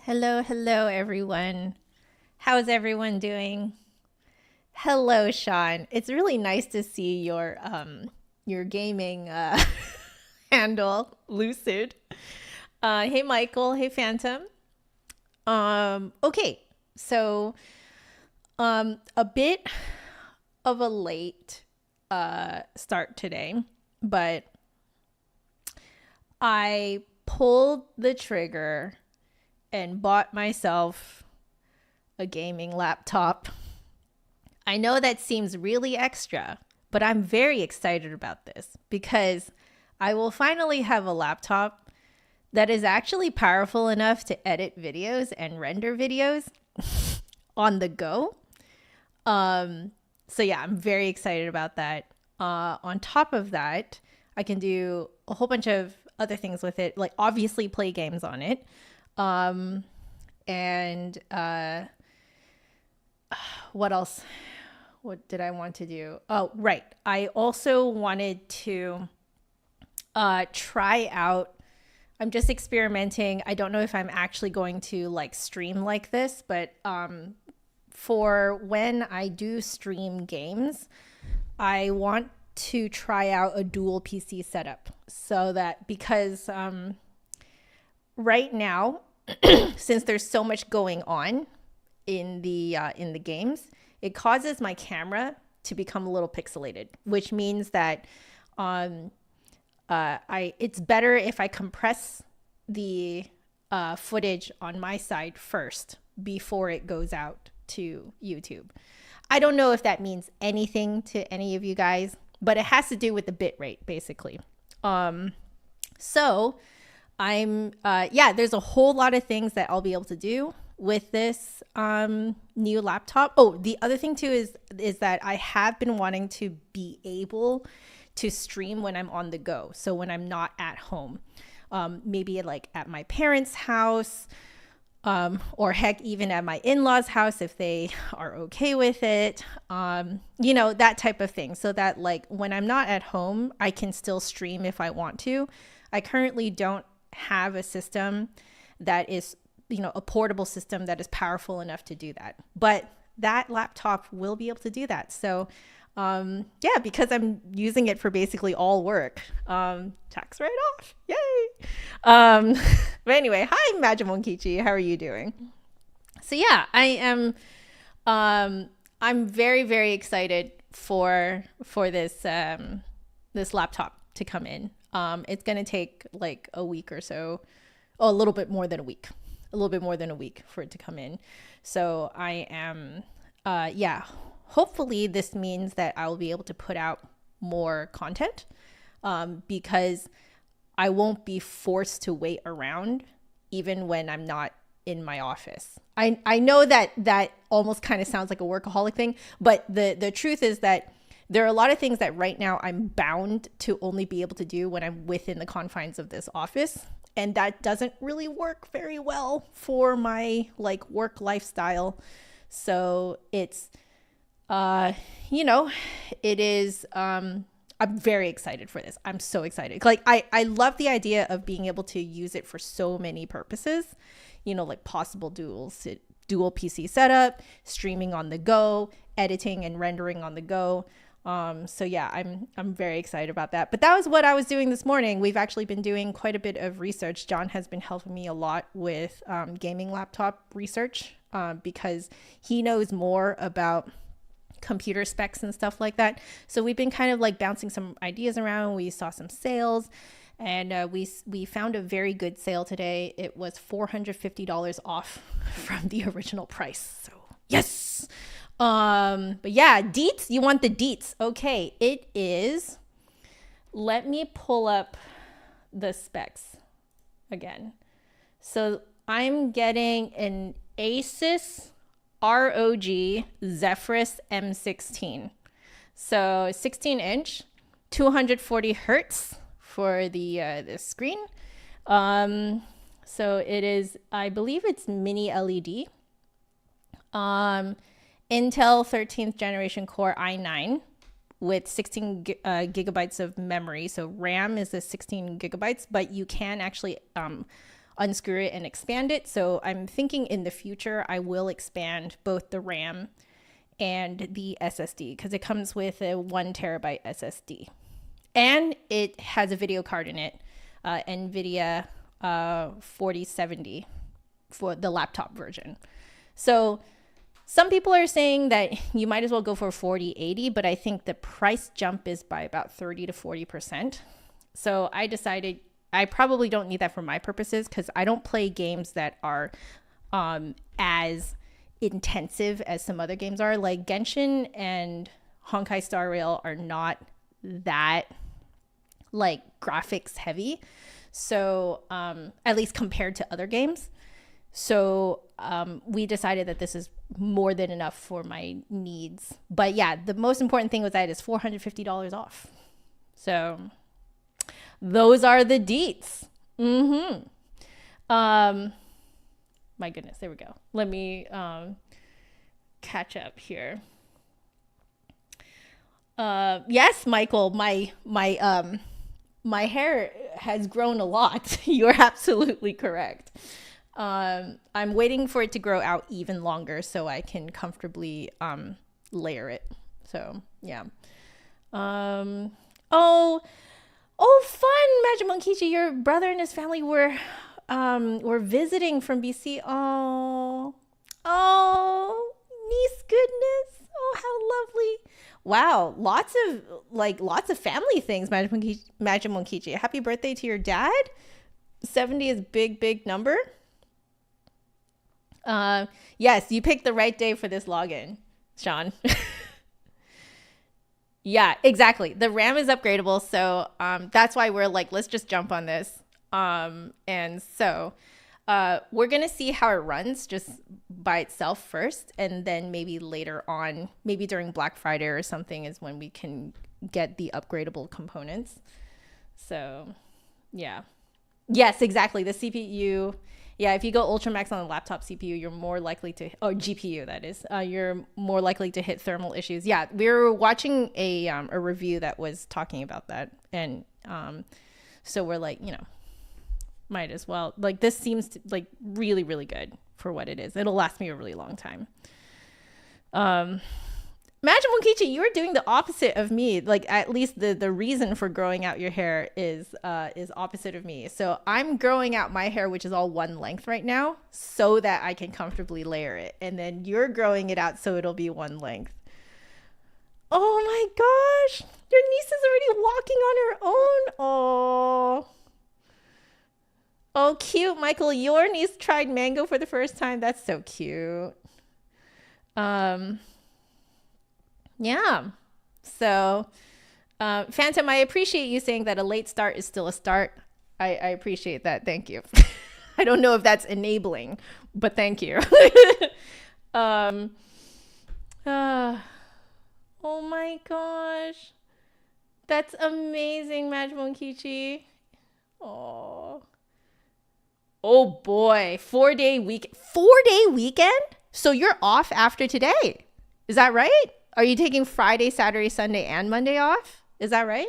Hello, everyone. How's everyone doing? Hello, Sean. It's really nice to see your gaming handle, Lucid. Hey, Michael. Hey, Phantom. Okay, so a bit of a late start today, but I pulled the trigger and bought myself a gaming laptop. I know that seems really extra, but I'm very excited about this because I will finally have a laptop that is actually powerful enough to edit videos and render videos on the go. So yeah, I'm very excited about that. On top of that, I can do a whole bunch of other things with it, like obviously play games on it. And what else? What did I want to do? Oh, right. I also wanted to try out. I'm just experimenting. I don't know if I'm actually going to like stream like this, but for when I do stream games, I want to try out a dual PC setup so that because right now, since there's so much going on in the games, it causes my camera to become a little pixelated, which means that it's better if I compress the footage on my side first before it goes out to YouTube. I don't know if that means anything to any of you guys, but it has to do with the bit rate, basically. So I'm there's a whole lot of things that I'll be able to do with this new laptop. Oh, the other thing too is that I have been wanting to be able to stream when I'm on the go. So when I'm not at home, maybe like at my parents' house, or heck, even at my in-laws' house if they are okay with it, that type of thing. So that like when I'm not at home, I can still stream if I want to. I currently don't have a system that is, a portable system that is powerful enough to do that. But that laptop will be able to do that. So because I'm using it for basically all work. Tax write-off. Yay. But anyway, hi Majimonkichi. How are you doing? So yeah, I am I'm very, very excited for this this laptop to come in. It's gonna take like a week or so, a little bit more than a week. A little bit more than a week for it to come in. So I am hopefully this means that I will be able to put out more content because I won't be forced to wait around even when I'm not in my office. I know that almost kind of sounds like a workaholic thing, but the truth is that there are a lot of things that right now I'm bound to only be able to do when I'm within the confines of this office. And that doesn't really work very well for my like work lifestyle. So it's it is, I'm very excied for this. I'm so excited. Like I love the idea of being able to use it for so many purposes, like possible dual PC setup, streaming on the go, editing and rendering on the go. So yeah, I'm very excited about that. But that was what I was doing this morning. We've actually been doing quite a bit of research. John has been helping me a lot with gaming laptop research because he knows more about computer specs and stuff like that. So we've been kind of like bouncing some ideas around. We saw some sales and we found a very good sale today. It was $450 off from the original price. So yes. But yeah, deets, you want the deets. Okay, it is, let me pull up the specs again. So I'm getting an Asus ROG Zephyrus M16. So 16 inch, 240 hertz for the screen. So it is, I believe it's mini LED. Intel 13th generation Core i9 with 16 gigabytes of memory. So RAM is the 16 gigabytes, but you can actually unscrew it and expand it. So I'm thinking in the future, I will expand both the RAM and the SSD because it comes with a 1 terabyte SSD. And it has a video card in it, NVIDIA 4070 for the laptop version. So some people are saying that you might as well go for 4080, but I think the price jump is by about 30 to 40%. So I decided I probably don't need that for my purposes because I don't play games that are as intensive as some other games are. Like Genshin and Honkai Star Rail are not that like graphics heavy. So at least compared to other games. So we decided that this is more than enough for my needs. But yeah, the most important thing was that it's $450 off. So those are the deets. My goodness, there we go. Let me catch up here. Yes, Michael, my hair has grown a lot. You're absolutely correct. I'm waiting for it to grow out even longer so I can comfortably layer it. So yeah. Oh, fun, Magimonkichi. Your brother and his family were visiting from BC. Oh, niece goodness. Oh, how lovely. Wow, lots of family things, Magimonkichi. Happy birthday to your dad. 70 is big number. Yes, you picked the right day for this login, Sean. Yeah, exactly. The RAM is upgradable, so that's why we're like, let's just jump on this. And so we're gonna see how it runs just by itself first, and then maybe later on, maybe during Black Friday or something, is when we can get the upgradable components. So, yeah. Yes, exactly. The CPU. Yeah, if you go Ultramax on the laptop CPU, you're more likely to, or GPU that is, you're more likely to hit thermal issues. Yeah, we were watching a review that was talking about that. And so we're like, might as well. Like this seems to, like really, really good for what it is. It'll last me a really long time. Magimonkichi, you were doing the opposite of me. Like at least the reason for growing out your hair is opposite of me. So I'm growing out my hair, which is all one length right now, so that I can comfortably layer it. And then you're growing it out so it'll be one length. Oh my gosh, your niece is already walking on her own. Oh, cute, Michael. Your niece tried mango for the first time. That's so cute. Yeah. So, Phantom, I appreciate you saying that a late start is still a start. I appreciate that. Thank you. I don't know if that's enabling, but thank you. Oh my gosh. That's amazing, Magimonkichi. Oh boy. 4-day weekend? So you're off after today. Is that right? Are you taking Friday, Saturday, Sunday, and Monday off? Is that right?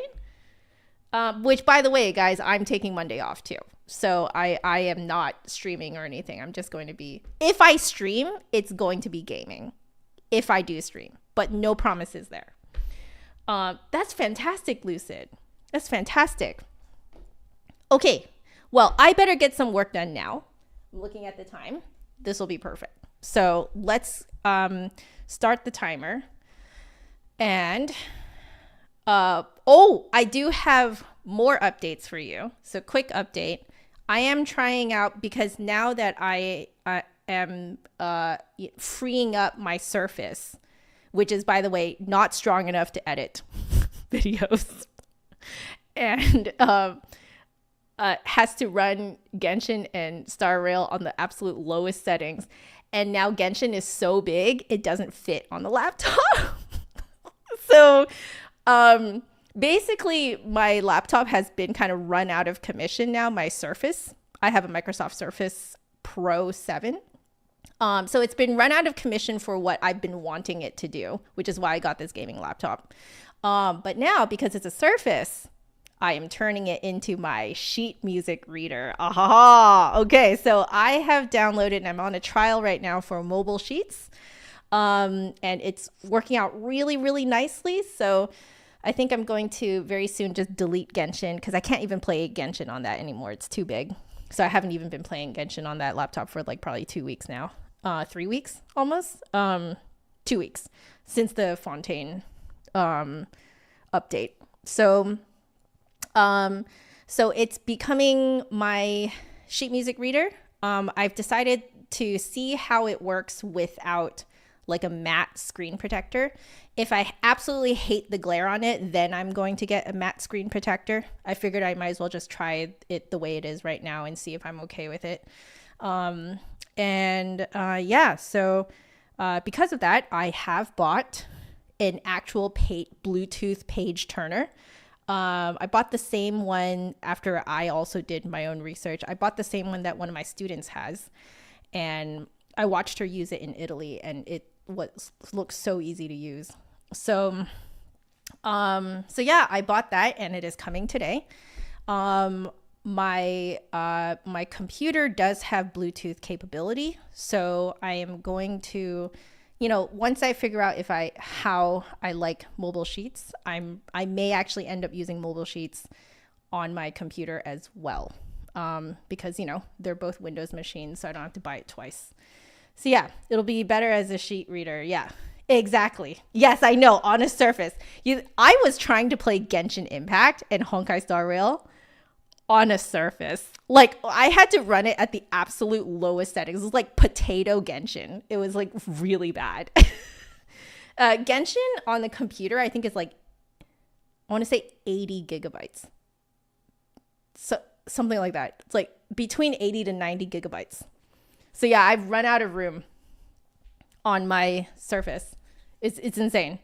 Which, by the way, guys, I'm taking Monday off too. So I am not streaming or anything. I'm just going to be, if I stream, it's going to be gaming. If I do stream, but no promises there. That's fantastic, Lucid. That's fantastic. Okay, well, I better get some work done now. I'm looking at the time. This will be perfect. So let's start the timer. And, I do have more updates for you. So quick update. I am trying out, because now that I am freeing up my Surface, which is, by the way, not strong enough to edit videos, and has to run Genshin and Star Rail on the absolute lowest settings. And now Genshin is so big, it doesn't fit on the laptop. So basically, my laptop has been kind of run out of commission now, my Surface. I have a Microsoft Surface Pro 7. So it's been run out of commission for what I've been wanting it to do, which is why I got this gaming laptop. But now, because it's a Surface, I am turning it into my sheet music reader. Aha! Okay, so I have downloaded and I'm on a trial right now for mobile sheets. And it's working out really, really nicely. So I think I'm going to very soon just delete Genshin because I can't even play Genshin on that anymore. It's too big. So I haven't even been playing Genshin on that laptop for like probably 2 weeks now. 3 weeks almost. 2 weeks since the Fontaine update. So it's becoming my sheet music reader. I've decided to see how it works without like a matte screen protector. If I absolutely hate the glare on it, then I'm going to get a matte screen protector. I figured I might as well just try it the way it is right now and see if I'm okay with it. So because of that, I have bought an actual Bluetooth page turner. I bought the same one after I also did my own research. I bought the same one that one of my students has, and I watched her use it in Italy, and it looks so easy to use. So yeah, I bought that, and it is coming today. My computer does have Bluetooth capability, so I am going to, once I figure out how I like mobile sheets, I may actually end up using mobile sheets on my computer as well, because they're both Windows machines, so I don't have to buy it twice. So yeah, it'll be better as a sheet reader. Yeah, exactly. Yes, I know, on a Surface. I was trying to play Genshin Impact and Honkai Star Rail on a Surface. Like, I had to run it at the absolute lowest settings. It was like potato Genshin. It was like really bad. Genshin on the computer, I think is like, I want to say 80 gigabytes. So something like that. It's like between 80 to 90 gigabytes. So yeah, I've run out of room on my Surface. It's insane.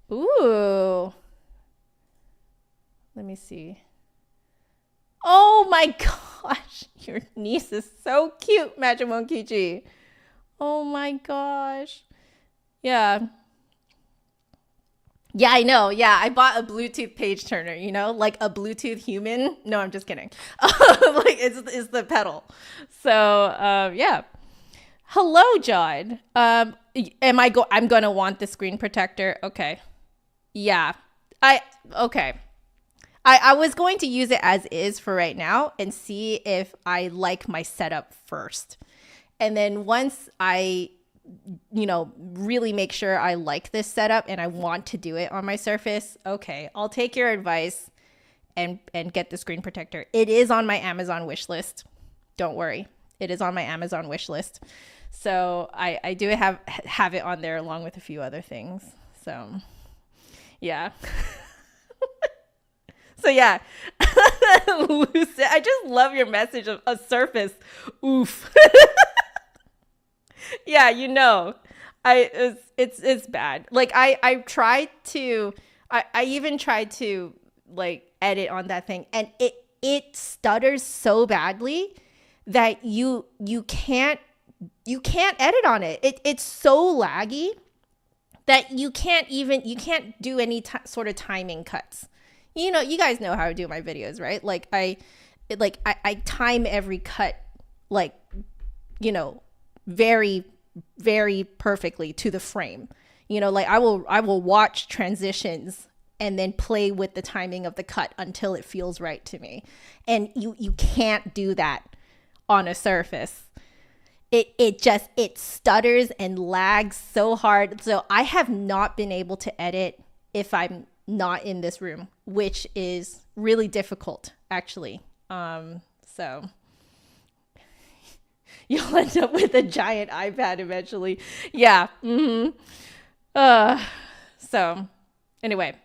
Ooh. Let me see. Oh my gosh. Your niece is so cute, Majimon Kichi. Oh my gosh. Yeah. Yeah, I know. Yeah, I bought a Bluetooth page turner, like a Bluetooth human. No, I'm just kidding. Like it's the pedal. So, yeah. Hello, John. I'm going to want the screen protector. Okay. Yeah. Okay. I was going to use it as is for right now and see if I like my setup first. And then once I really make sure I like this setup and I want to do it on my Surface, okay, I'll take your advice and get the screen protector. It is on my Amazon wish list. Don't worry. It is on my Amazon wish list. So I do have it on there along with a few other things. So yeah. So yeah. Lucid, I just love your message of a Surface. Oof. Yeah, it's bad. Like I even tried to like edit on that thing, and it stutters so badly that you can't edit on it. It's so laggy that you can't do any sort of timing cuts. You guys know how to do my videos, right? Like I time every cut like very, very perfectly to the frame. Like I will watch transitions and then play with the timing of the cut until it feels right to me. And you can't do that on a Surface. It stutters and lags so hard. So I have not been able to edit if I'm not in this room, which is really difficult actually. So you'll end up with a giant iPad eventually. Yeah. So anyway,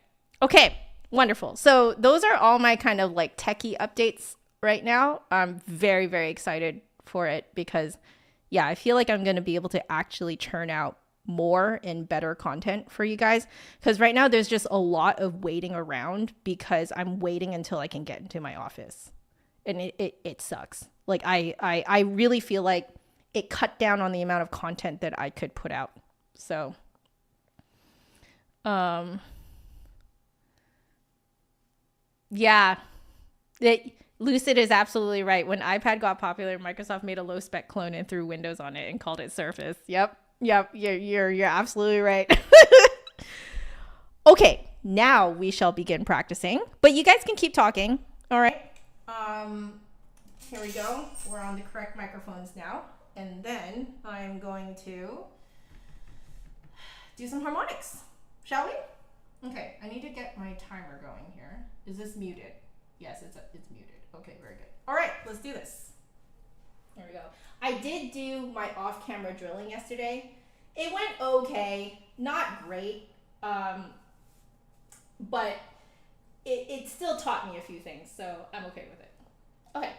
okay, wonderful. So those are all my kind of like techie updates right now. I'm very, very excited for it because yeah, I feel like I'm going to be able to actually churn out more and better content for you guys. Because right now there's just a lot of waiting around because I'm waiting until I can get into my office. And it sucks. Like I really feel like it cut down on the amount of content that I could put out. So, Yeah. Lucid is absolutely right. When iPad got popular, Microsoft made a low spec clone and threw Windows on it and called it Surface. Yep. You're absolutely right. Okay, now we shall begin practicing. But you guys can keep talking. All right. Here we go. We're on the correct microphones now. And then I'm going to do some harmonics. Shall we? Okay, I need to get my timer going here. Is this muted? Yes, it's muted. Okay, very good. All right, let's do this. Here we go. I did do my off-camera drilling yesterday. It went okay, not great, but it still taught me a few things, so I'm okay with it. Okay.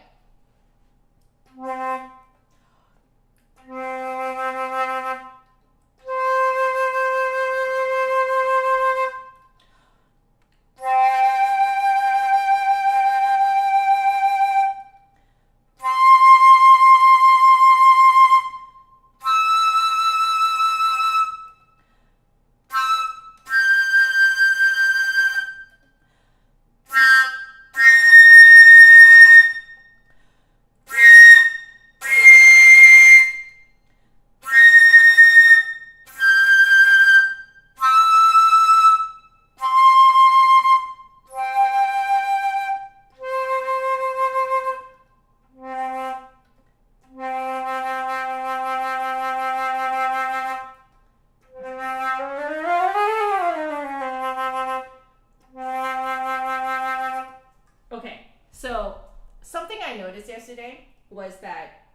So something I noticed yesterday was that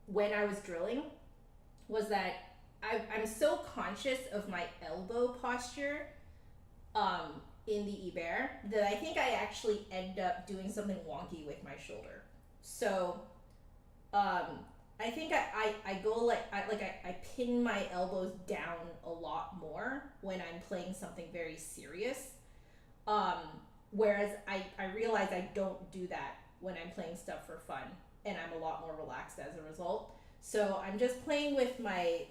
when I was drilling was that I'm so conscious of my elbow posture in the E-Bear that I think I actually end up doing something wonky with my shoulder. So I think I go like I pin my elbows down a lot more when I'm playing something very serious. Whereas I realize I don't do that when I'm playing stuff for fun, and I'm a lot more relaxed as a result. So I'm just playing with my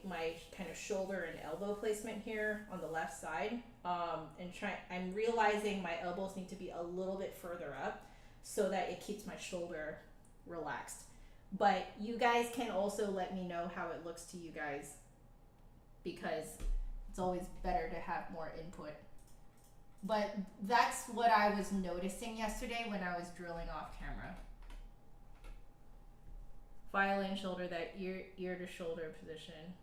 kind of shoulder and elbow placement here on the left side, and I'm realizing my elbows need to be a little bit further up so that it keeps my shoulder relaxed. But you guys can also let me know how it looks to you guys, because it's always better to have more input. But that's what I was noticing yesterday when I was drilling off camera. Violin shoulder, that ear to shoulder position.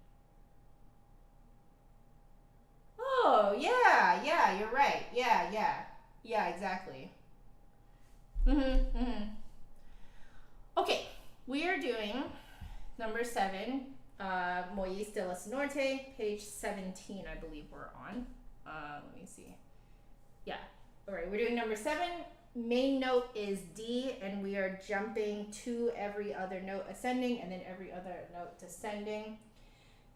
Oh, yeah, you're right. Yeah, exactly. Okay, we are doing number 7, Molliste de la Norte, page 17, I believe we're on. Let me see. Yeah. All right, we're doing number 7. Main note is D, and we are jumping to every other note ascending and then every other note descending.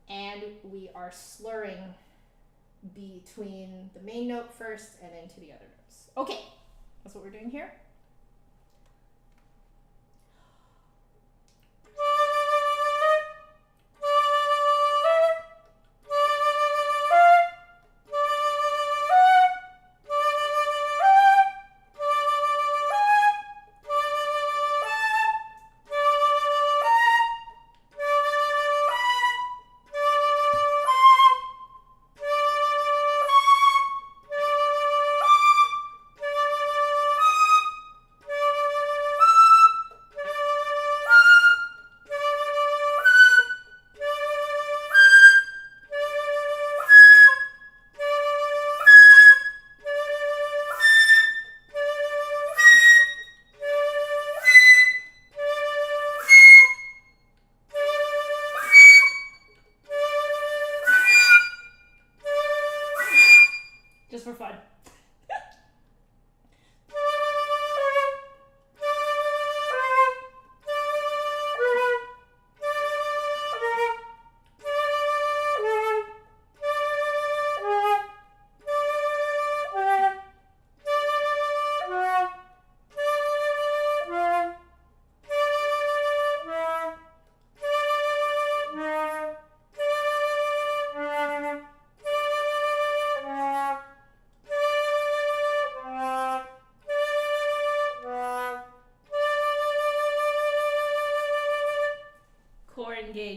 And we are slurring between the main note first and then to the other notes. Okay, that's what we're doing here. Just for fun.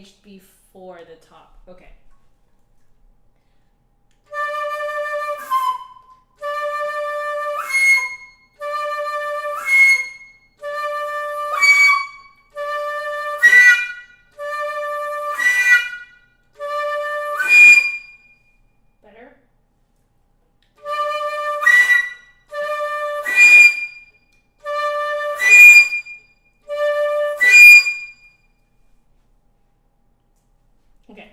engaged before the top. Okay. Better? Okay.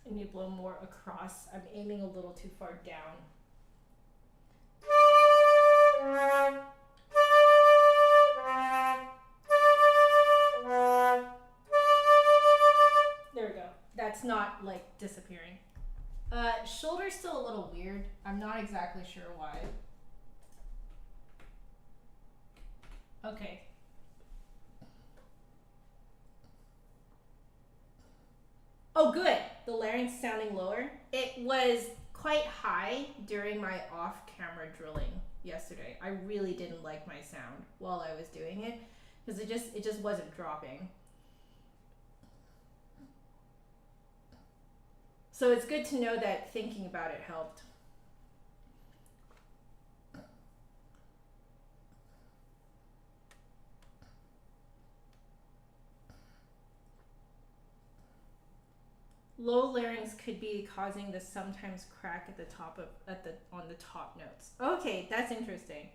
I need to blow more across. I'm aiming a little too far down. There we go. That's not like disappearing. Shoulder's still a little weird. I'm not exactly sure why. Okay. Oh, good. The larynx sounding lower. It was quite high during my off-camera drilling yesterday. I really didn't like my sound while I was doing it because it just wasn't dropping. So it's good to know that thinking about it helped. Low larynx could be causing the sometimes crack at the top of on the top notes. Okay, that's interesting.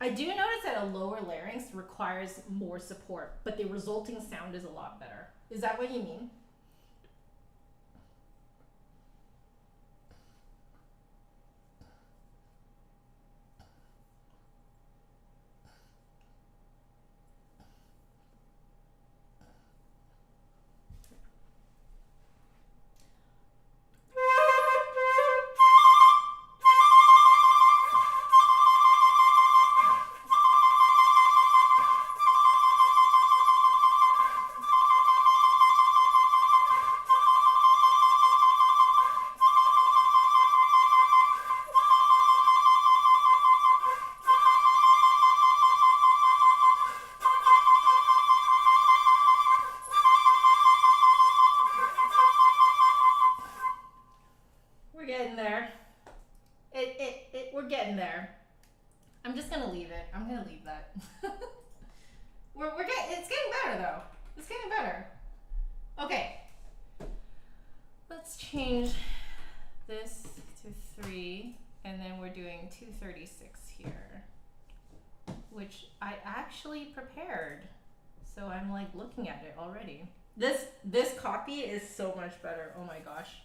I do notice that a lower larynx requires more support, but the resulting sound is a lot better. Is that what you mean? We're getting there. We're getting there. I'm just gonna leave it. I'm gonna leave that. It's getting better though. It's getting better. Okay. Let's change this to 3, and then we're doing 236 here, which I actually prepared. So I'm like looking at it already. This copy is so much better. Oh my gosh.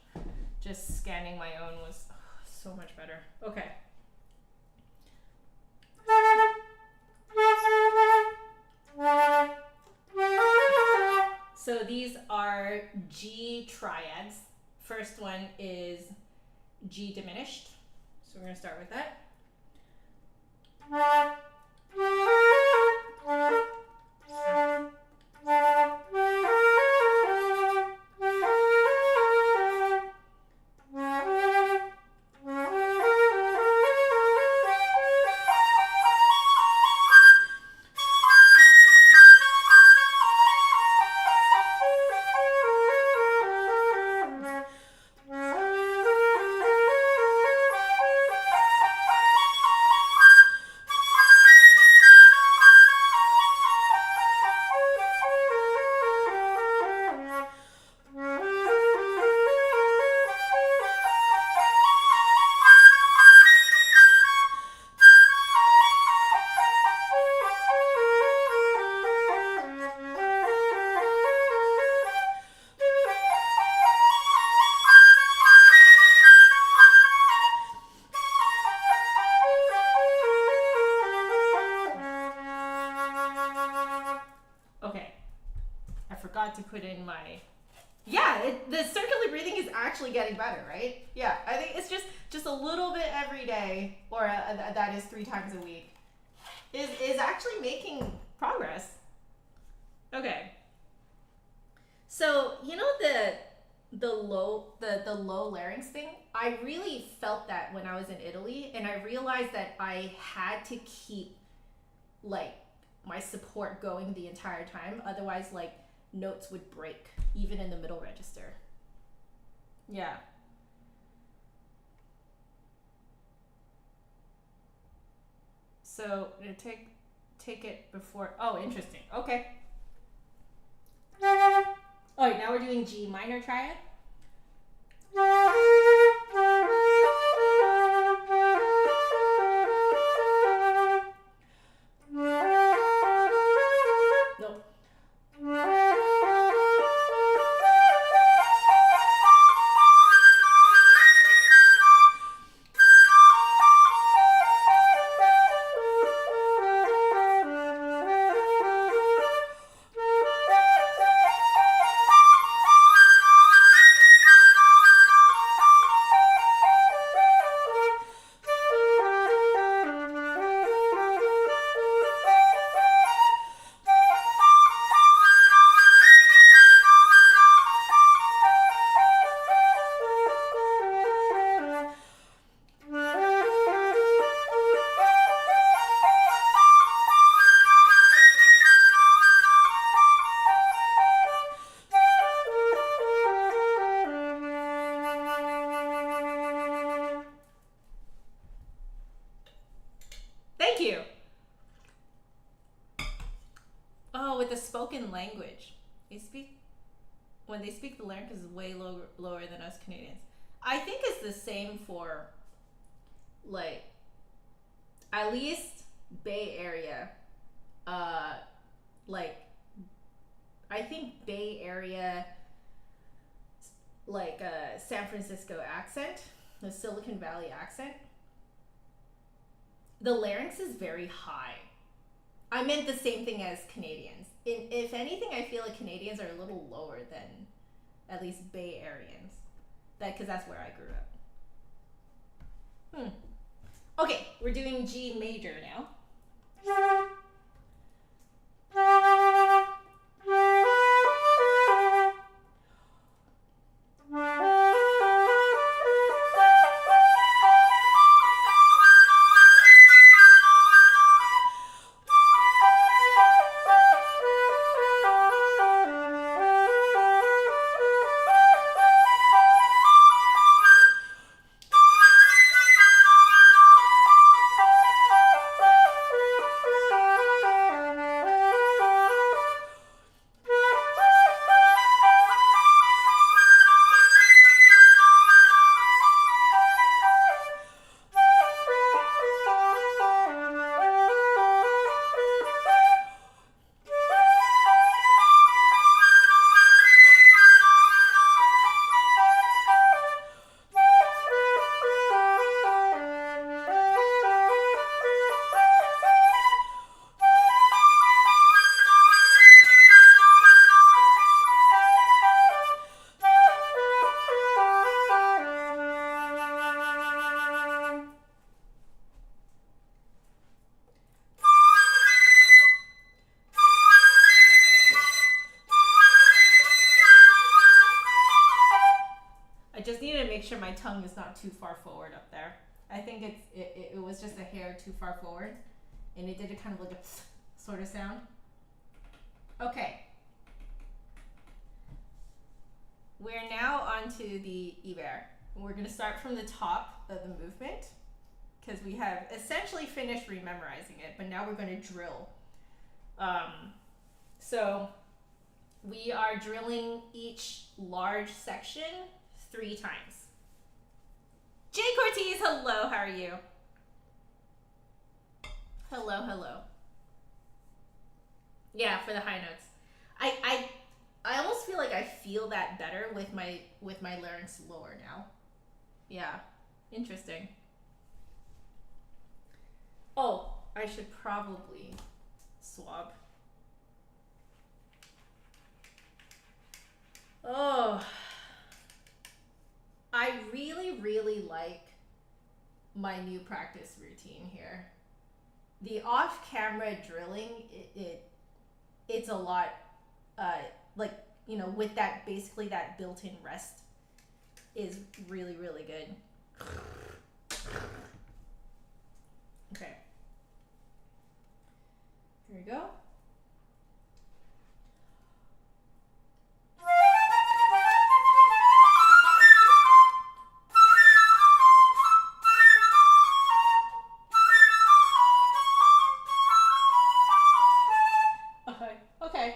Just scanning my own was so much better. Okay. So these are G triads. First one is G diminished. So we're going to start with that. Yeah, the circular breathing is actually getting better, right? Yeah, I think it's just a little bit every day, or that is 3 times a week, is actually making progress. Okay. So you know the low larynx thing. I really felt that when I was in Italy, and I realized that I had to keep like my support going the entire time. Otherwise, like notes would break even in the middle register. Yeah. So take it before. Oh, interesting. Okay. All right, now we're doing G minor triad. Thank you. Oh, with the spoken language, when they speak, the larynx is way lower than us Canadians. I think it's the same for, like, at least Bay Area. Like, I think Bay Area, like San Francisco accent, the Silicon Valley accent, the larynx is very high. I meant the same thing as Canadians. If anything, I feel like Canadians are a little lower than at least Bay Areans. Because that's where I grew up. Okay, we're doing G major now. Just need to make sure my tongue is not too far forward up there. I think it was just a hair too far forward, and it did a kind of like a sort of sound. Okay. We're now on to the Iber. We're going to start from the top of the movement because we have essentially finished rememorizing it, but now we're going to drill. So we are drilling each large section 3 times. Jay Cortez, hello, how are you? Hello. Yeah, for the high notes. I almost feel like I feel that better with my larynx lower now. Yeah, interesting. Oh, I should probably swab. Oh. my new practice routine here. The off-camera drilling, it's a lot, like, you know, with that, basically that built-in rest is really, really good. Okay. Here we go. Okay.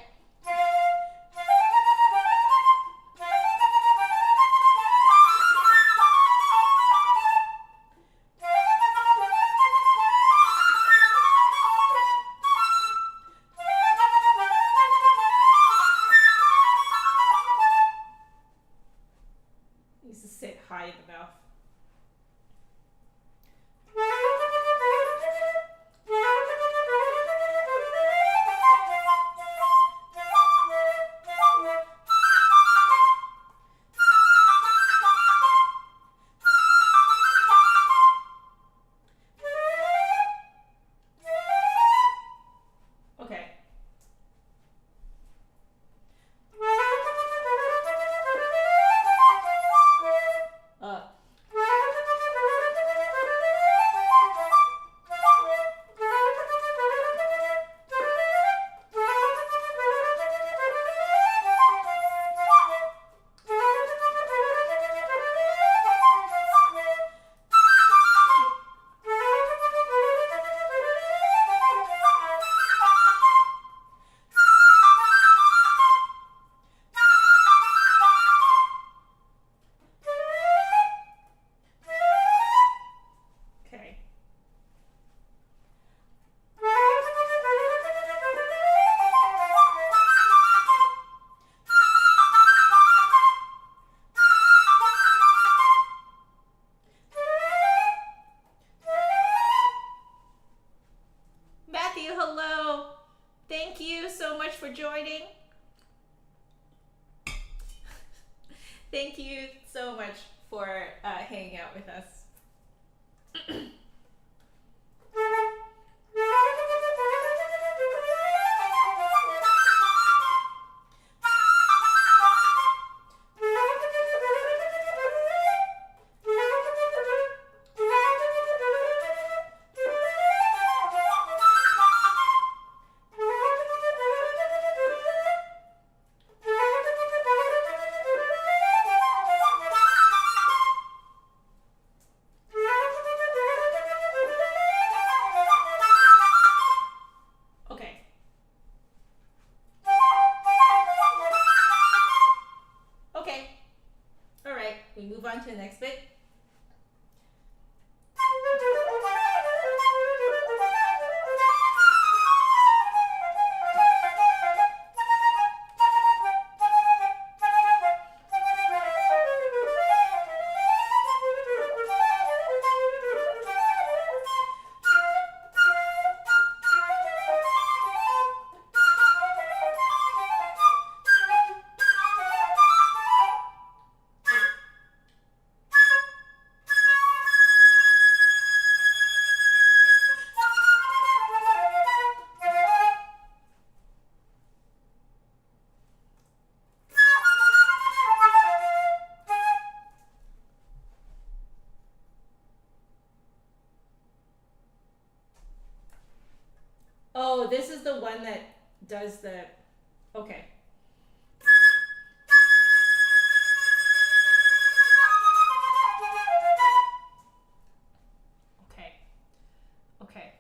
Needs to sit high in the mouth. Okay. Matthew, hello. Thank you so much for joining. Thank you so much for hanging out with us. We move on to the next bit. Oh, this is the one that does the, okay. Okay. Okay.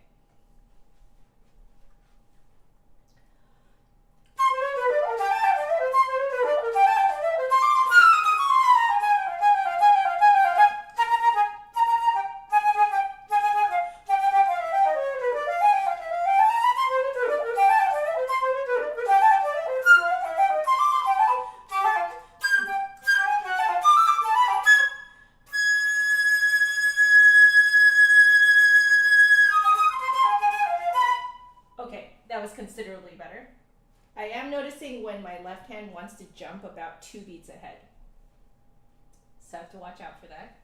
That was considerably better. I am noticing when my left hand wants to jump about 2 beats ahead. So I have to watch out for that.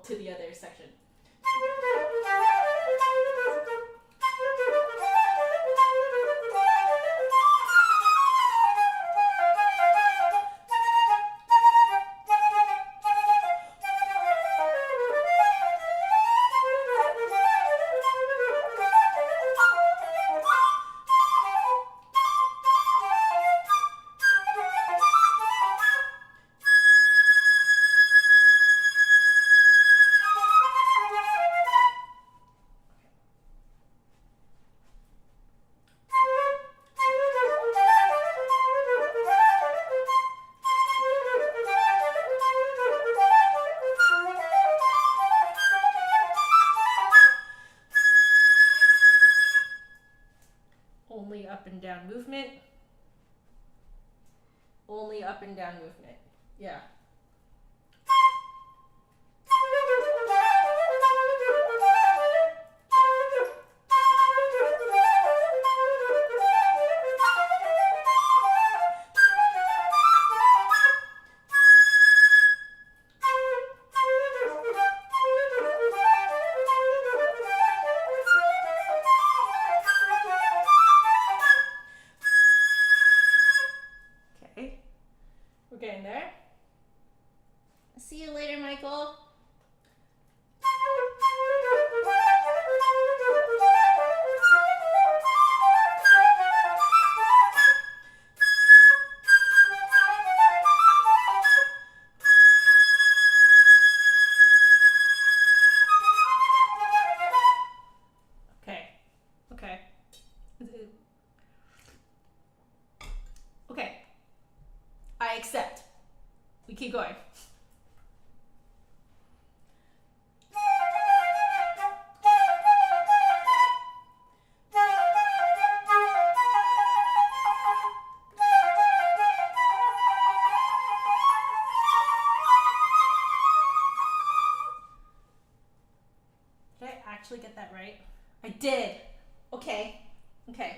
to the other section. Only up and down movement. Only up and down movement. Yeah. We're getting there. See you later, Michael. Okay. Okay. Okay. I accept. We keep going. Did I actually get that right? I did. Okay. Okay.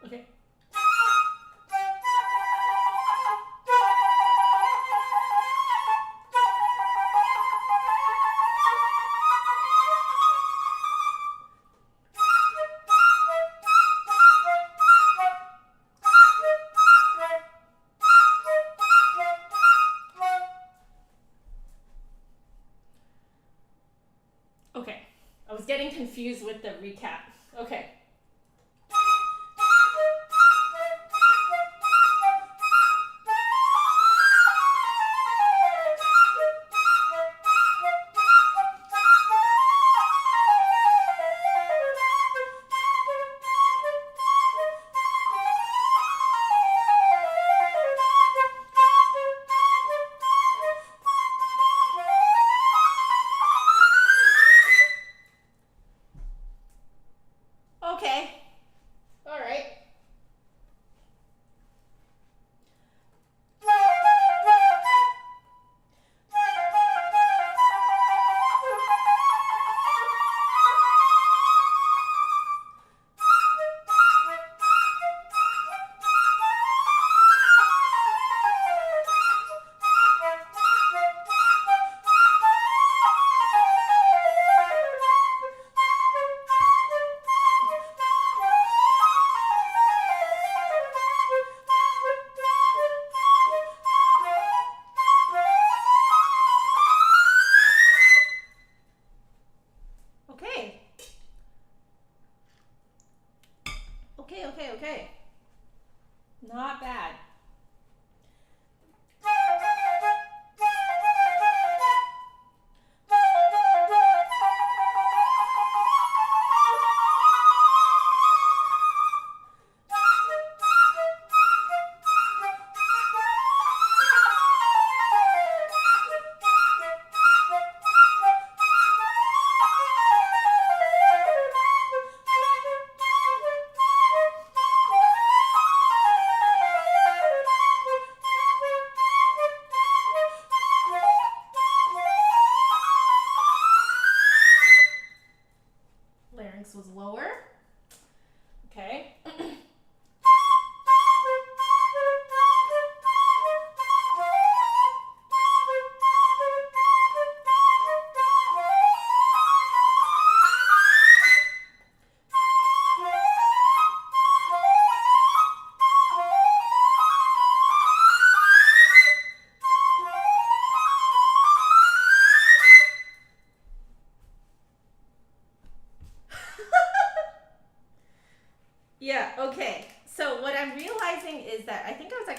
Okay. Okay. I was getting confused with the recap. Okay.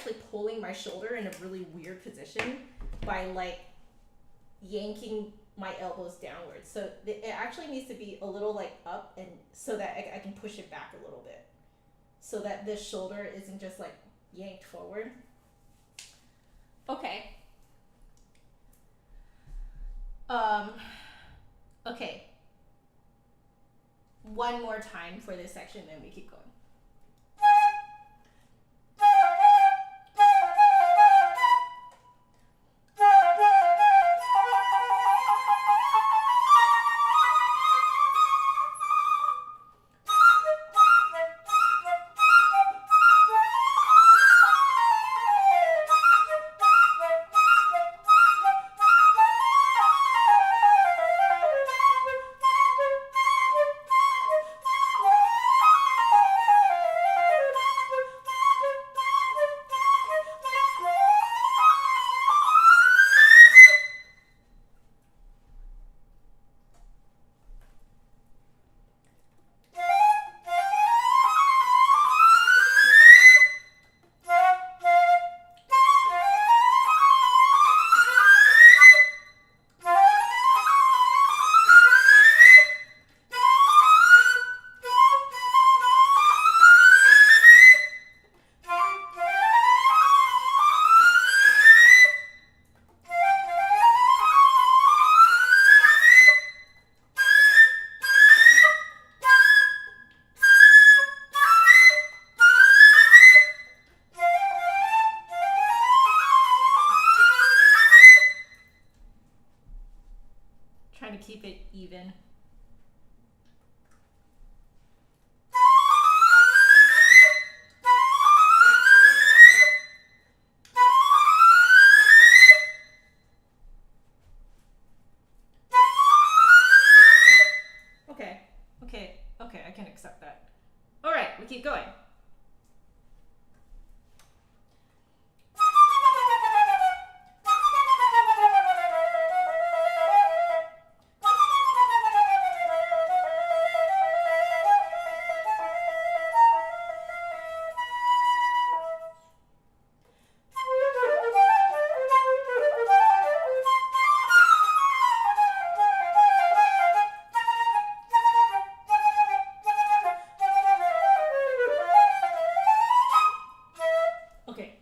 actually pulling my shoulder in a really weird position by like yanking my elbows downwards. So it actually needs to be a little like up, and so that I can push it back a little bit, so that this shoulder isn't just like yanked forward. Okay. Okay. One more time for this section, then we keep going. Trying to keep it even. Okay, I can accept that. All right, we keep going.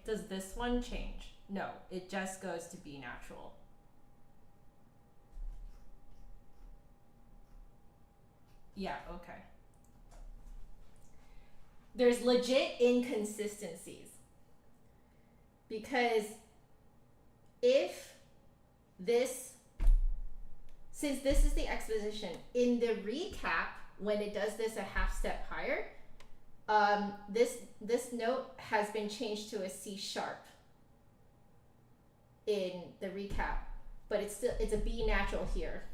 Does this one change? No, it just goes to B natural. Yeah, okay. There's legit inconsistencies. Because if this, since this is the exposition, in the recap, when it does this a half step higher, this note has been changed to a C sharp in the recap, but it's a B natural here.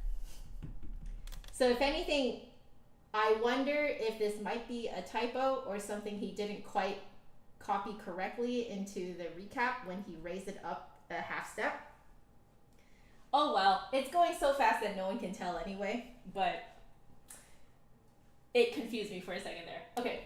So if anything, I wonder if this might be a typo or something he didn't quite copy correctly into the recap when he raised it up a half step. Oh well, it's going so fast that no one can tell anyway, but it confused me for a second there. Okay.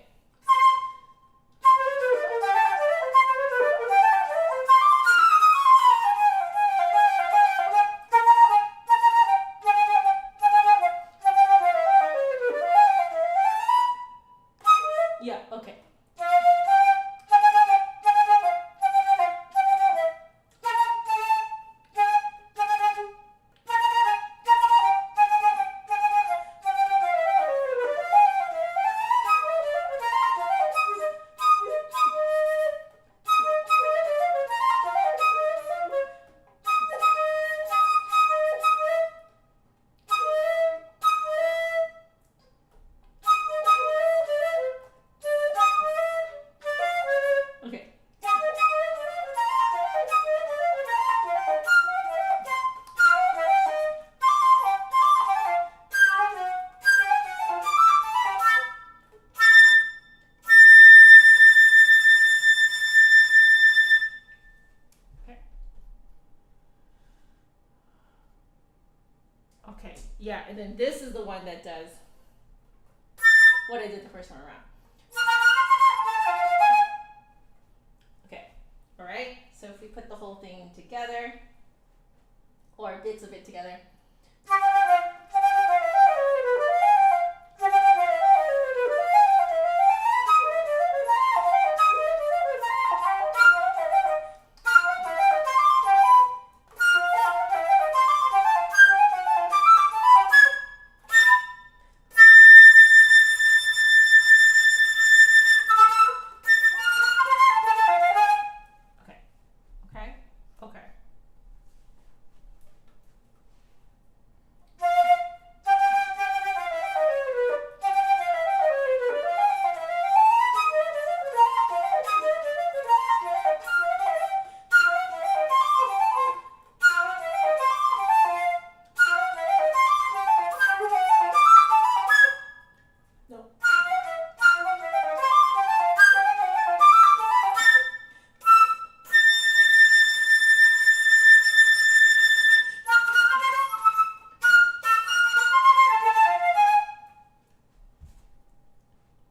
Yeah, okay. Okay, yeah, and then this is the one that does what I did the first one around. Okay, everything together, or bits of it together.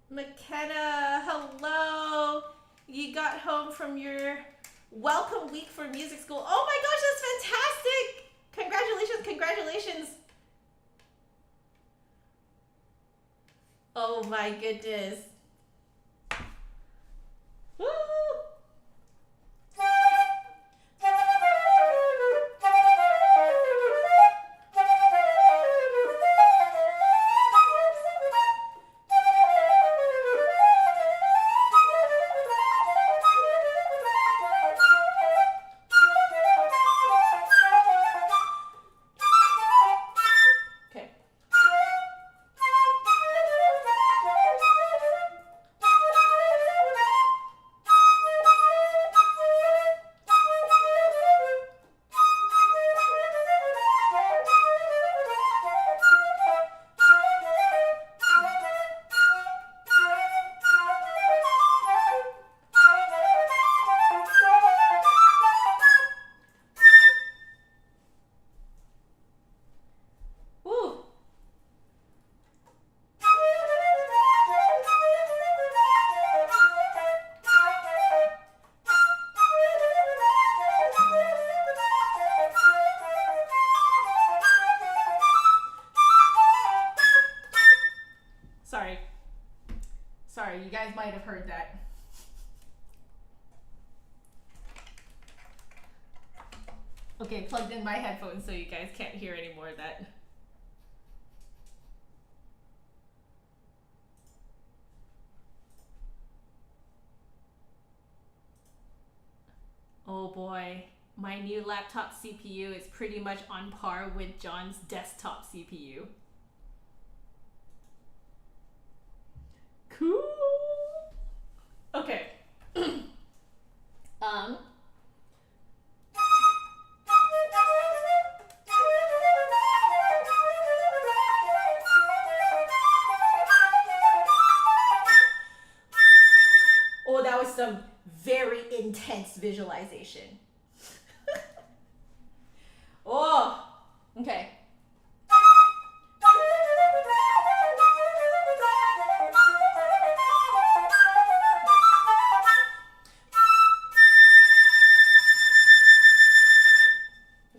McKenna, hello. You got home from your welcome week for music school. Oh my gosh, that's fantastic. Congratulations, congratulations. Oh my goodness. Woo! Sorry, you guys might have heard that. Okay, plugged in my headphones so you guys can't hear any more of that. Oh boy, my new laptop CPU is pretty much on par with John's desktop CPU. Cool. Okay. Oh, that was some very intense visualization. Oh, okay.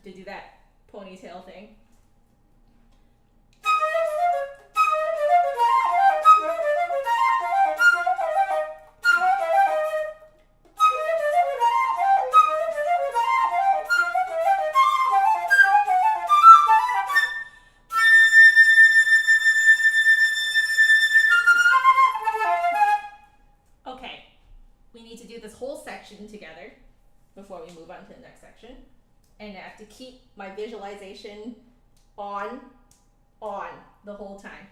To do that ponytail thing. Okay, we need to do this whole section together before we move on to the next section. And I have to keep my visualization on the whole time.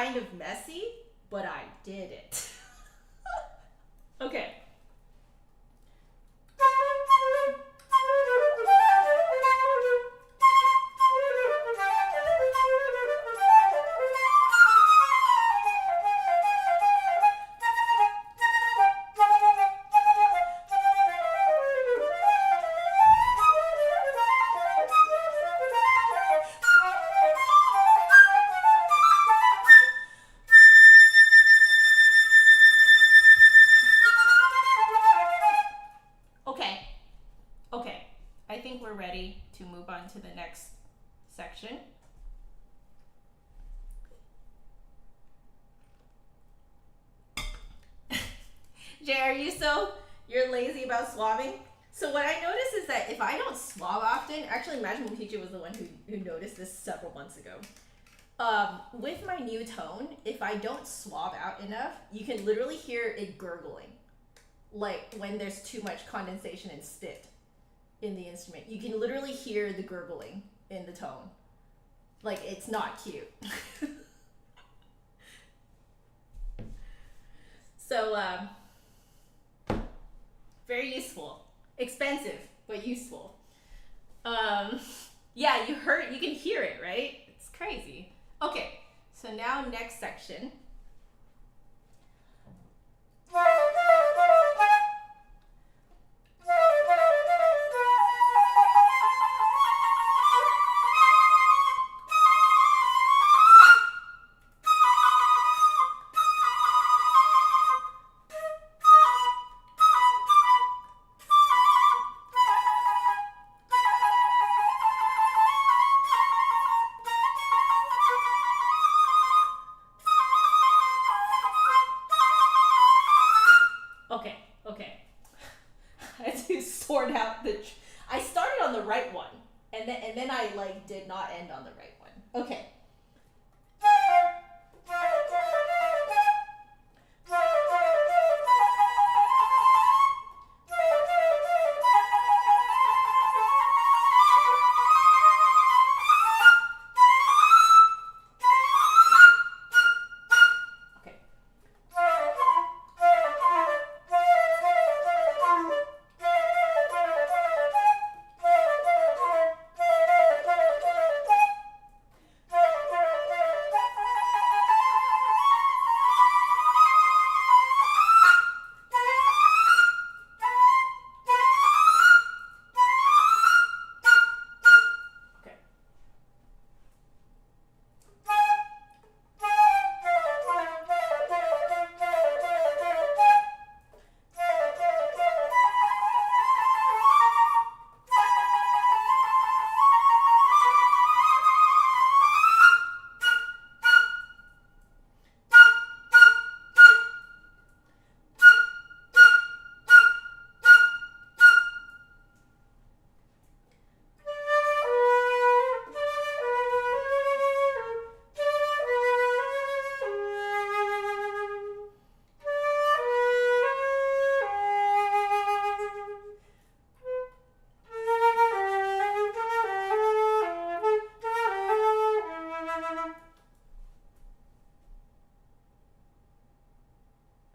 kind of messy, but I did it. Okay. Okay, I think we're ready to move on to the next section. Jay, you're lazy about swabbing? So what I noticed is that if I don't swab often, actually Marianukroh was the one who noticed this several months ago. With my new tone, if I don't swab out enough, you can literally hear it gurgling. Like when there's too much condensation and spit in the instrument. You can literally hear the gurgling in the tone. Like, it's not cute. So, very useful. Expensive, but useful. Yeah, you can hear it, right? It's crazy. Okay, so now next section. Okay. I had to sort out I started on the right one, and then I like did not end on the right one. Okay.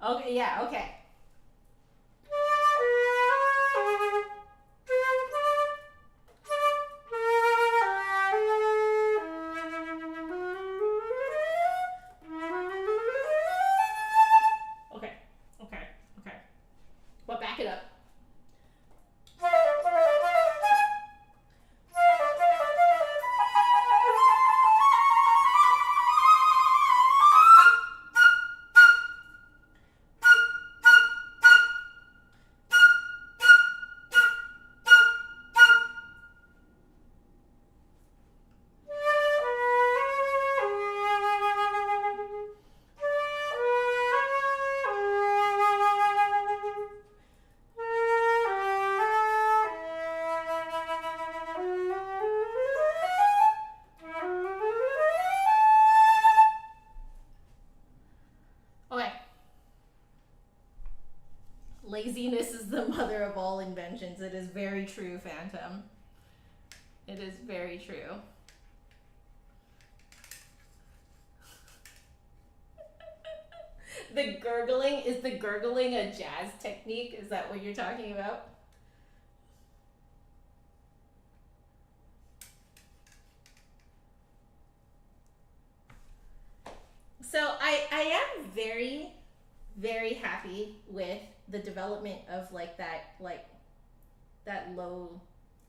Okay, yeah, okay. Okay. But back it up. Okay. Laziness is the mother of all inventions. It is very true, Phantom. It is very true. Is the gurgling a jazz technique? Is that what you're talking about? So I am very, very happy with the development of that low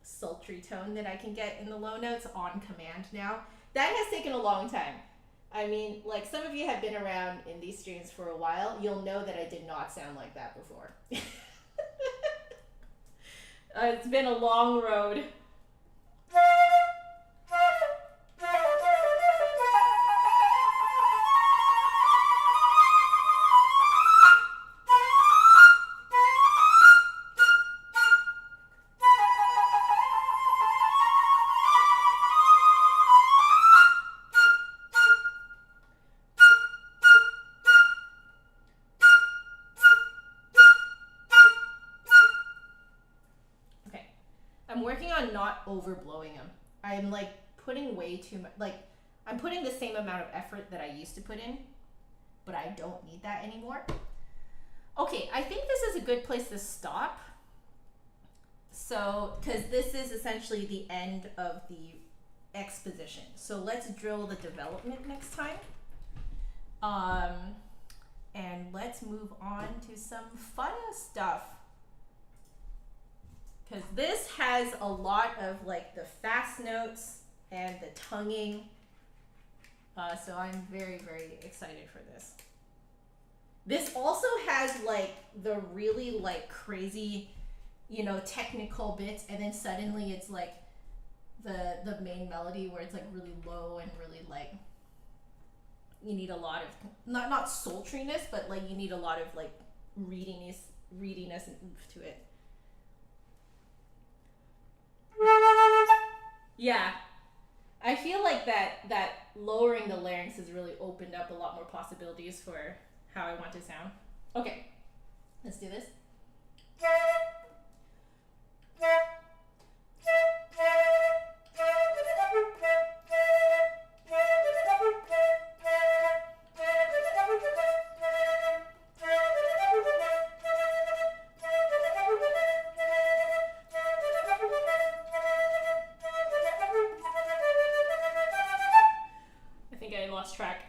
sultry tone that I can get in the low notes on command now. That has taken a long time. I mean, like, some of you have been around in these streams for a while. You'll know that I did not sound like that before. It's been a long road. I'm working on not overblowing them. I'm like putting way too much, like I'm putting the same amount of effort that I used to put in, but I don't need that anymore. Okay, I think this is a good place to stop. So, because this is essentially the end of the exposition. So let's drill the development next time. And let's move on to some fun stuff. Because this has a lot of like the fast notes and the tonguing. So I'm very, very excited for this. This also has like the really like crazy, you know, technical bits, and then suddenly it's like the main melody where it's like really low and really like, you need a lot of, not sultriness, but like you need a lot of like readiness and oomph to it. Yeah, I feel like that lowering the larynx has really opened up a lot more possibilities for how I want to sound. Okay, let's do this. Track.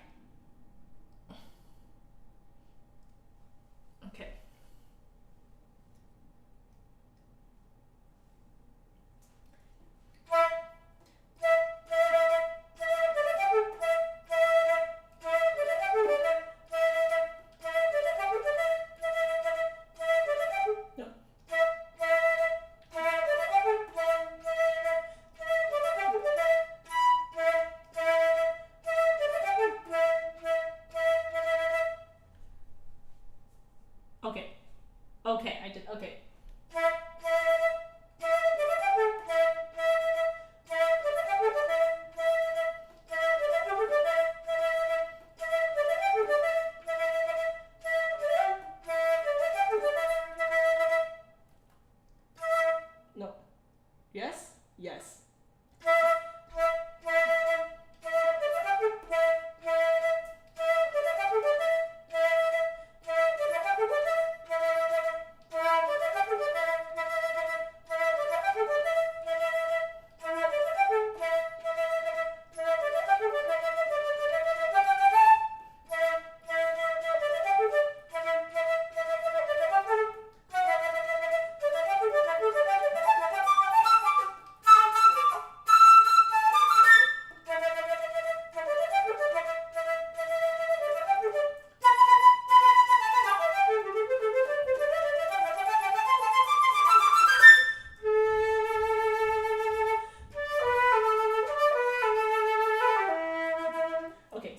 Okay. Okay, I did, okay. No. Yes? Yes.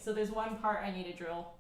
So there's one part I need to drill.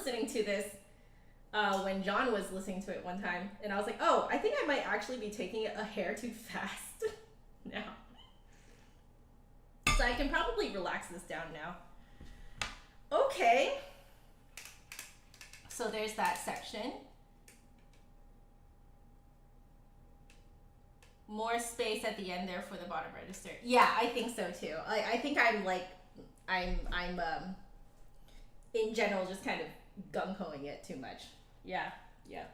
listening to this when John was listening to it one time, and I was like, oh, I think I might actually be taking it a hair too fast now. So I can probably relax this down now. Okay. So there's that section. More space at the end there for the bottom register. Yeah, I think so too. I think I'm like, I'm in general just kind of gung-hoing it too much. Yeah, yeah.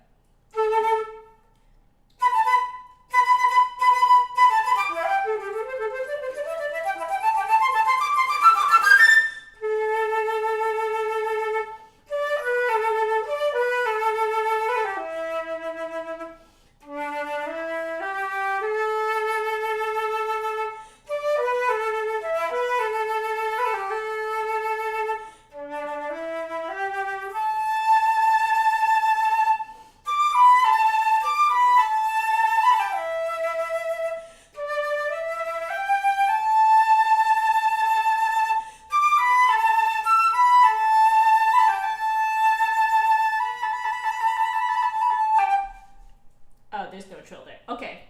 There's no trill there. Okay.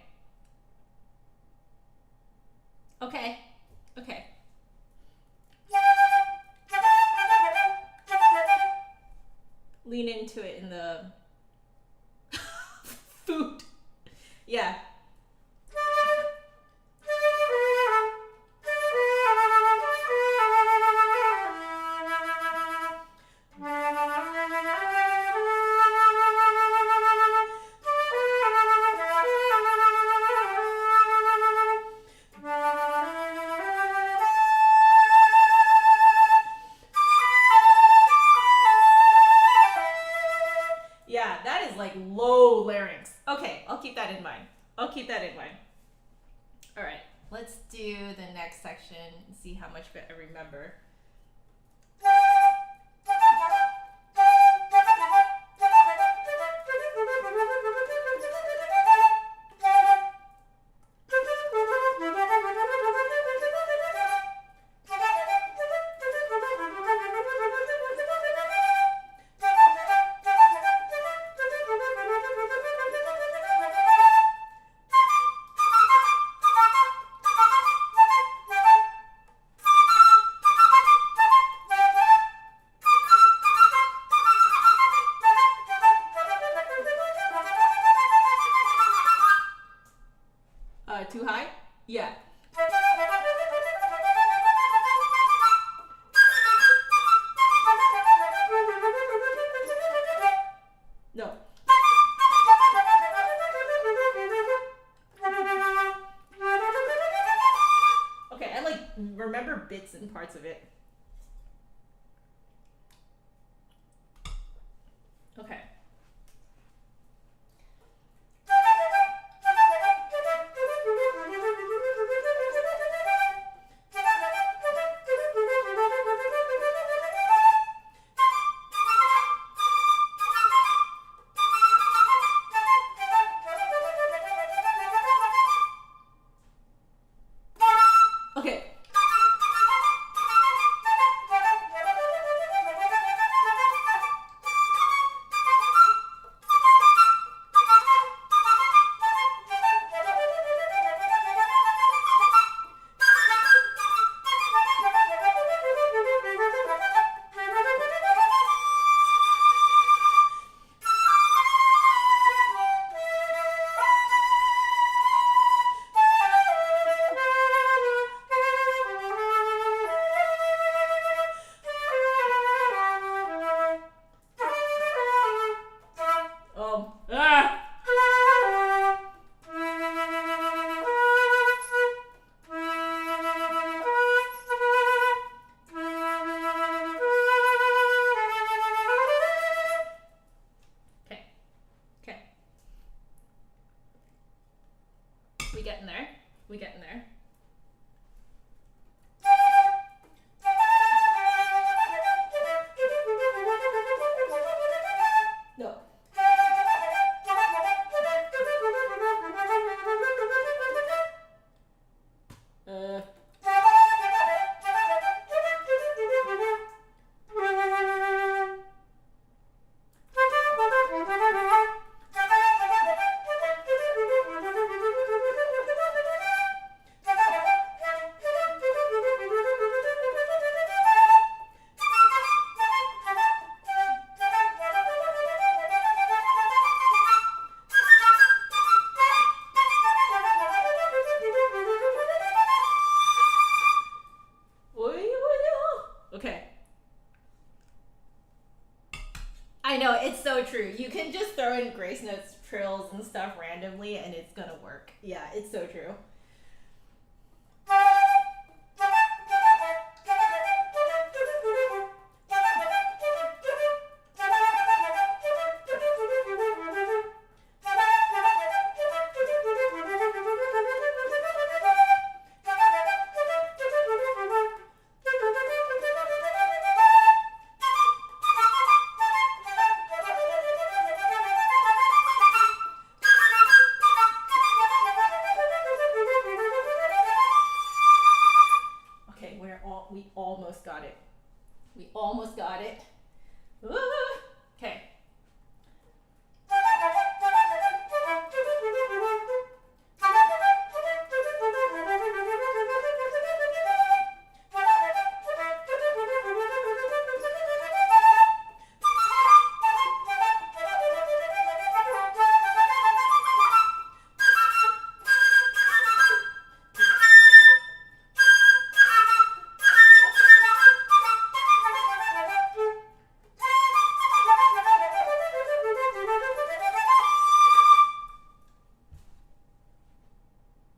Okay. Okay. Lean into it in the food. Yeah. Yeah, that is like low larynx. Okay, I'll keep that in mind. I'll keep that in mind. All right, let's do the next section and see how much of it I remember. Too high? Yeah. No. Okay, I like remember bits and parts of it. Okay. Okay. know, it's so true. You can just throw in grace notes, trills, and stuff randomly, and it's gonna work. Yeah, it's so true. We almost got it. We almost got it. Woo! Okay.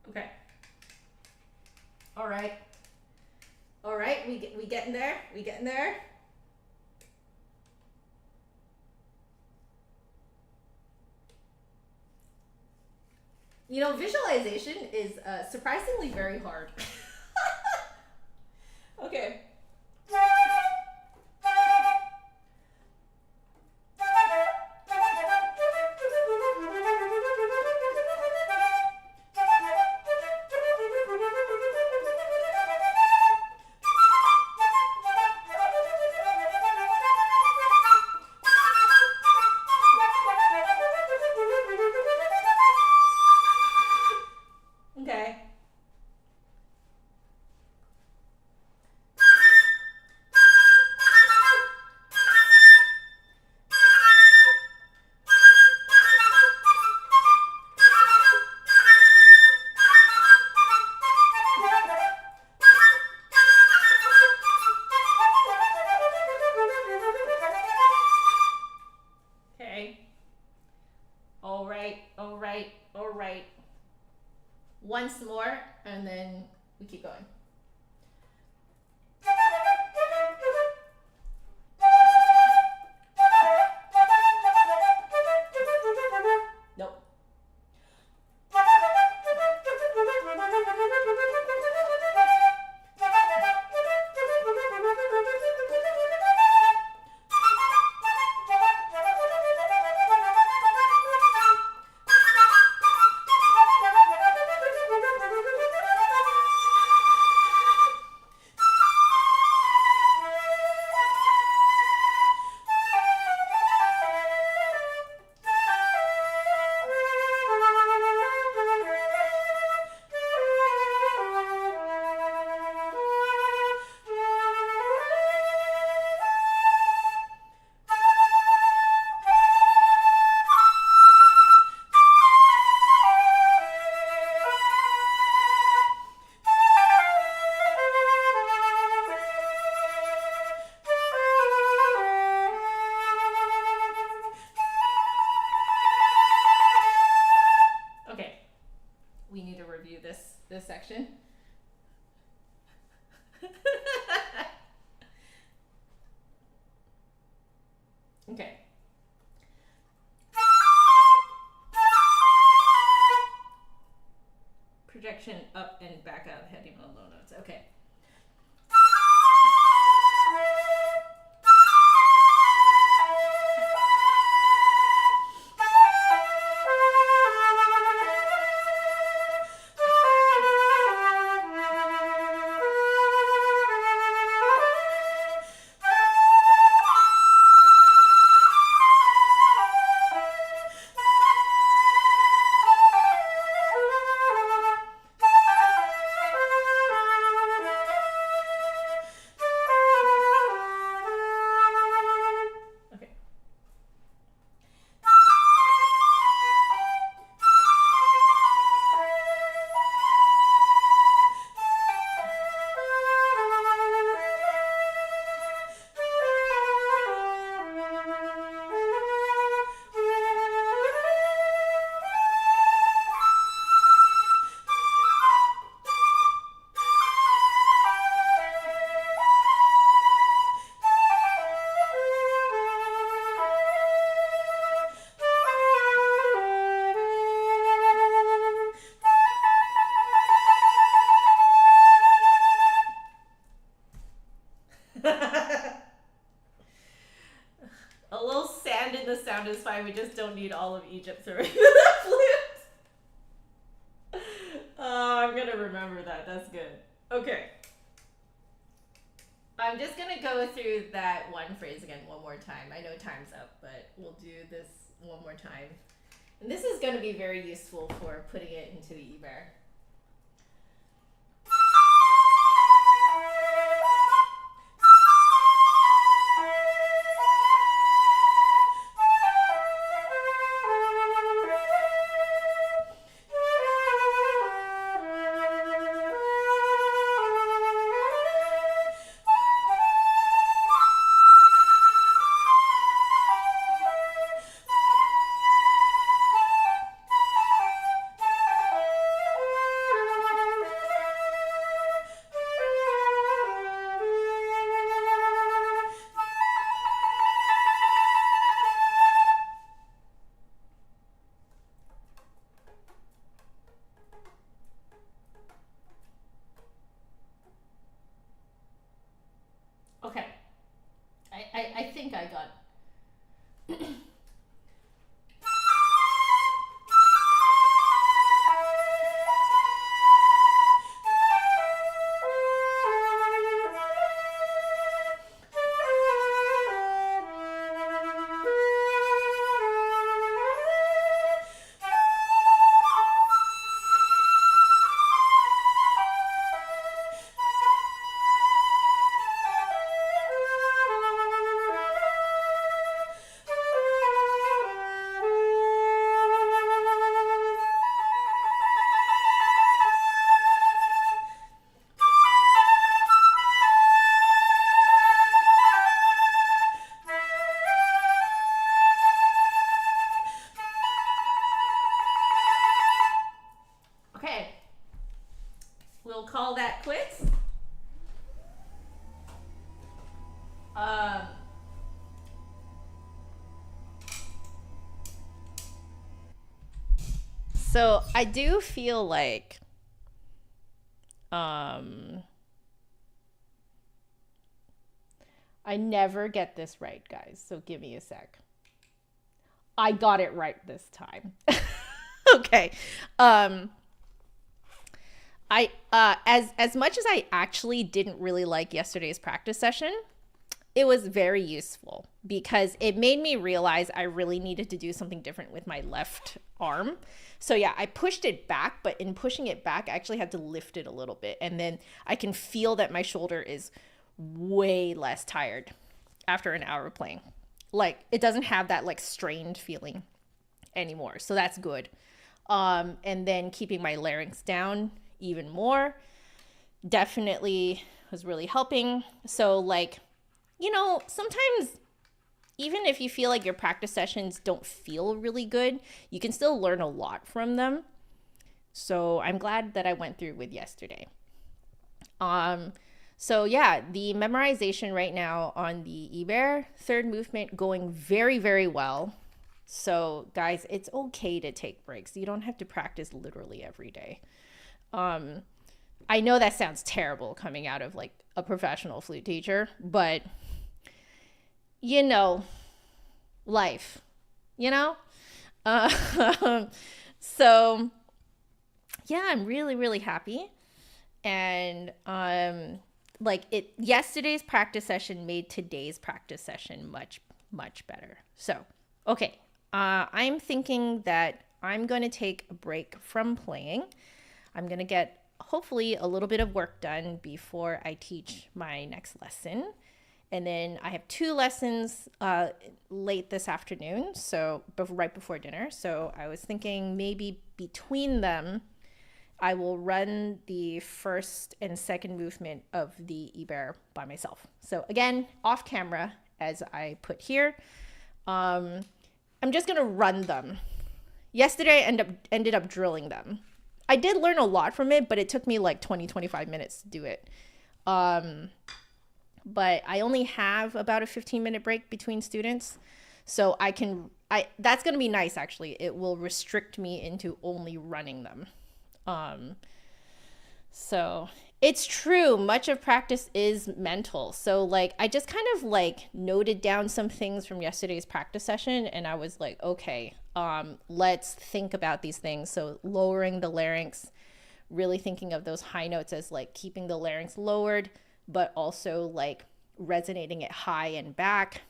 Okay. All right. All right. We getting there. We getting there. You know, visualization is surprisingly very hard. Okay. Okay. Okay. All right, all right, all right. Once more, and then we keep going. Nope. This section. Okay. Projection up and back out, heading on low notes. Okay. A little sand in the sound is fine. We just don't need all of Egypt to ring the flute. Oh, I'm gonna remember that. That's good. Okay. I'm just gonna go through that one phrase again one more time. I know time's up, but we'll do this one more time. And this is gonna be very useful for putting it into the E-bar. Okay. I think I got we'll call that quits. So I do feel like I never get this right, guys. So give me a sec. I got it right this time. Okay. I as much as I actually didn't really like yesterday's practice session, it was very useful because it made me realize I really needed to do something different with my left arm. So yeah, I pushed it back, but in pushing it back, I actually had to lift it a little bit. And then I can feel that my shoulder is way less tired after an hour of playing. Like it doesn't have that like strained feeling anymore. So that's good. And then keeping my larynx down even more definitely was really helping. So like, you know, sometimes even if you feel like your practice sessions don't feel really good, you can still learn a lot from them. So I'm glad that I went through with yesterday. So yeah, the memorization right now on the E-bar, third movement going very, very well. So guys, it's okay to take breaks. You don't have to practice literally every day. I know that sounds terrible coming out of like a professional flute teacher, but you know, life, you know? So yeah, I'm really, really happy. And like yesterday's practice session made today's practice session much, much better. So, okay. I'm thinking that I'm going to take a break from playing. I'm going to get hopefully a little bit of work done before I teach my next lesson. And then I have 2 lessons late this afternoon, so right before dinner. So I was thinking maybe between them, I will run the first and second movement of the E-bar by myself. So again, off camera, as I put here. I'm just going to run them. Yesterday, I ended up drilling them. I did learn a lot from it, but it took me like 20-25 minutes to do it. But I only have about a 15-minute break between students. So that's going to be nice, actually. It will restrict me into only running them. So It's true. Much of practice is mental. So like I just kind of like noted down some things from yesterday's practice session, and I was like, okay, let's think about these things. So lowering the larynx, really thinking of those high notes as like keeping the larynx lowered, but also like resonating it high and back,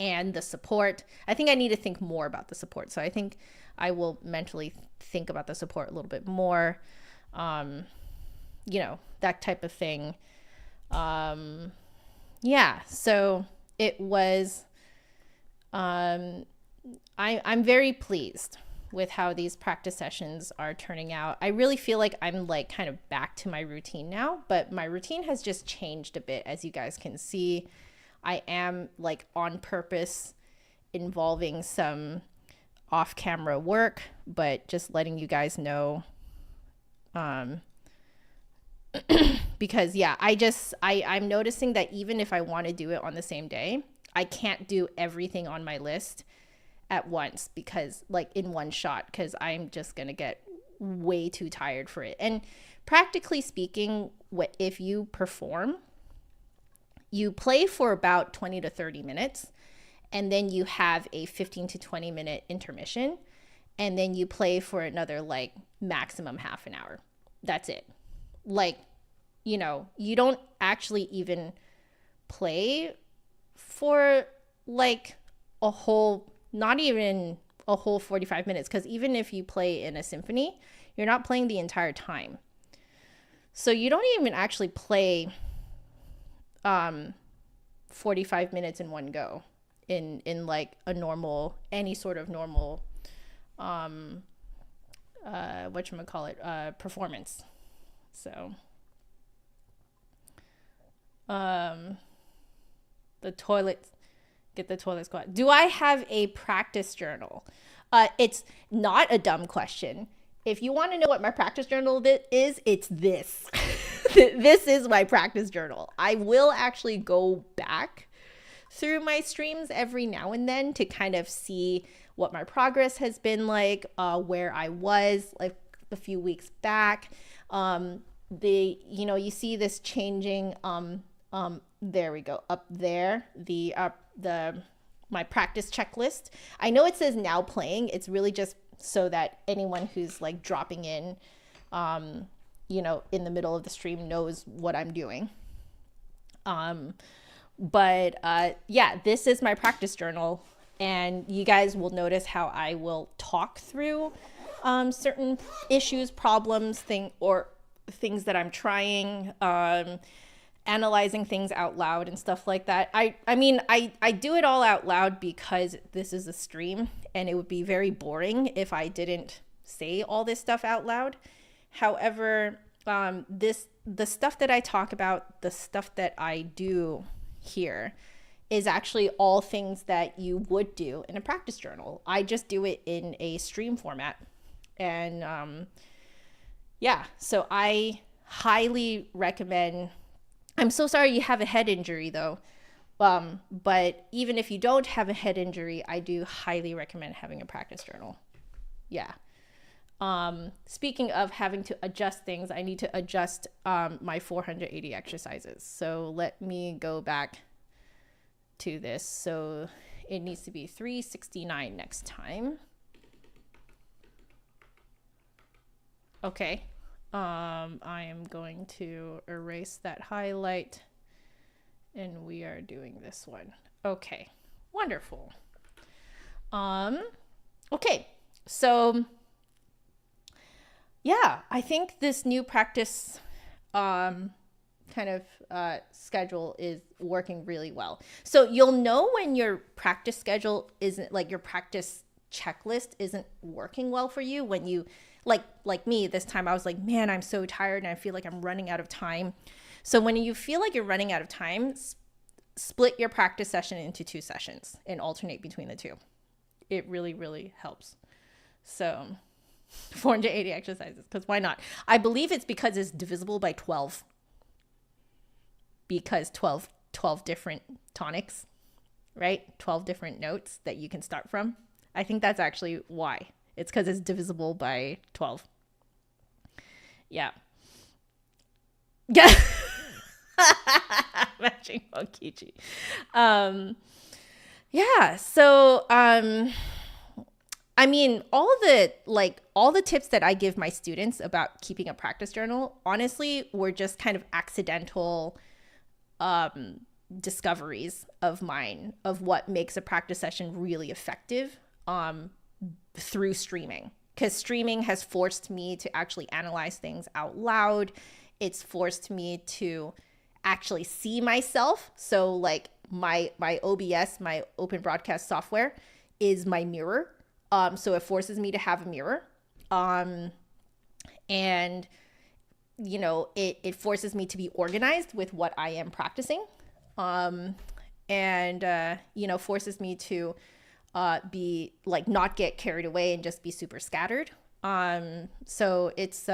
and the support. I think I need to think more about the support. So I think I will mentally think about the support a little bit more. You know, that type of thing. Yeah, so it was, I'm very pleased with how these practice sessions are turning out. I really feel like I'm like kind of back to my routine now, but my routine has just changed a bit, as you guys can see. I am like on purpose involving some off-camera work, but just letting you guys know, because yeah, I'm noticing that even if I want to do it on the same day, I can't do everything on my list at once, because like in one shot, because I'm just gonna get way too tired for it. And practically speaking, if you perform, you play for about 20 to 30 minutes, and then you have a 15 to 20 minute intermission, and then you play for another like maximum half an hour. That's it. Like, you know, you don't actually even play for like a whole, not even a whole 45 minutes, because even if you play in a symphony, you're not playing the entire time. So you don't even actually play 45 minutes in one go in like a normal, any sort of normal performance. So the toilet, get the toilet squat. Do I have a practice journal? It's not a dumb question. If you want to know what my practice journal is, it's this. This is my practice journal. I will actually go back through my streams every now and then to kind of see what my progress has been like, where I was like a few weeks back. You see this changing, there we go, up there, my practice checklist. I know it says now playing. It's really just so that anyone who's like dropping in, in the middle of the stream knows what I'm doing. This is my practice journal, and you guys will notice how I will talk through certain issues, problems, things that I'm trying, analyzing things out loud and stuff like that. I do it all out loud because this is a stream, and it would be very boring if I didn't say all this stuff out loud. However, the stuff that I talk about, the stuff that I do here, is actually all things that you would do in a practice journal. I just do it in a stream format. And so I highly recommend. I'm so sorry you have a head injury though. But even if you don't have a head injury, I do highly recommend having a practice journal. Yeah. Speaking of having to adjust things, I need to adjust my 480 exercises. So let me go back to this. So it needs to be 369 next time. Okay. I am going to erase that highlight, and we are doing this one. Okay, wonderful. Okay, so yeah, I think this new practice schedule is working really well. So you'll know when your practice schedule isn't, like your practice checklist isn't working well for you, when you like me this time, I was like, man, I'm so tired and I feel like I'm running out of time. So when you feel like you're running out of time, split your practice session into 2 sessions and alternate between the 2. It really, really helps. So 480 exercises, because why not? I believe it's because it's divisible by 12. Because 12 different tonics, right? 12 different notes that you can start from. I think that's actually why. It's because it's divisible by 12. Yeah. Yeah. Matching monkey. Yeah. So, I mean, all the tips that I give my students about keeping a practice journal, honestly, were just kind of accidental discoveries of mine of what makes a practice session really effective through streaming. Because streaming has forced me to actually analyze things out loud. It's forced me to actually see myself. So like my OBS, my open broadcast software, is my mirror. So it forces me to have a mirror. And you know, it forces me to be organized with what I am practicing. You know, forces me to be like not get carried away and just be super scattered. So it's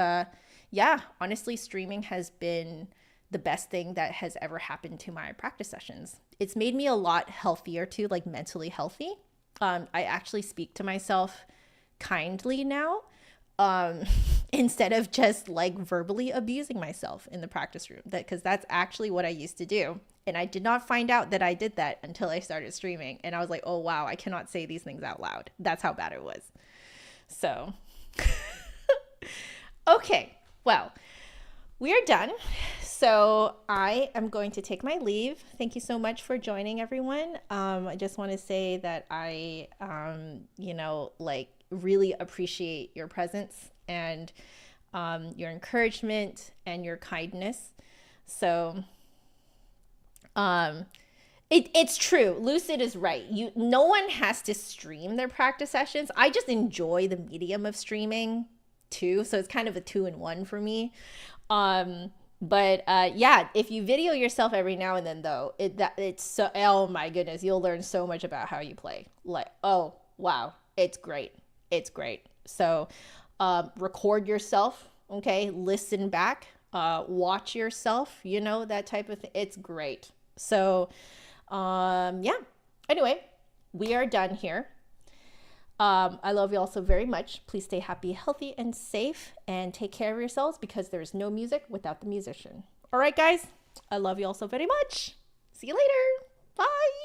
yeah, honestly, streaming has been the best thing that has ever happened to my practice sessions. It's made me a lot healthier too, like mentally healthy. I actually speak to myself kindly now, instead of just like verbally abusing myself in the practice room. Because that's actually what I used to do. And I did not find out that I did that until I started streaming. And I was like, oh, wow, I cannot say these things out loud. That's how bad it was. So, okay, well, we are done. So I am going to take my leave. Thank you so much for joining, everyone. I just want to say that I, you know, like really appreciate your presence and your encouragement and your kindness. So it's true. Lucid is right. No one has to stream their practice sessions. I just enjoy the medium of streaming too. So it's kind of a 2-in-1 for me. But yeah, if you video yourself every now and then though, it's so, oh my goodness, you'll learn so much about how you play. Like, oh wow, it's great. It's great. So record yourself, okay? Listen back, watch yourself, you know, that type of thing. It's great. So yeah, anyway, we are done here. I love you all so very much. Please stay happy, healthy, and safe, and take care of yourselves because there's no music without the musician. All right, guys, I love you all so very much. See you later. Bye.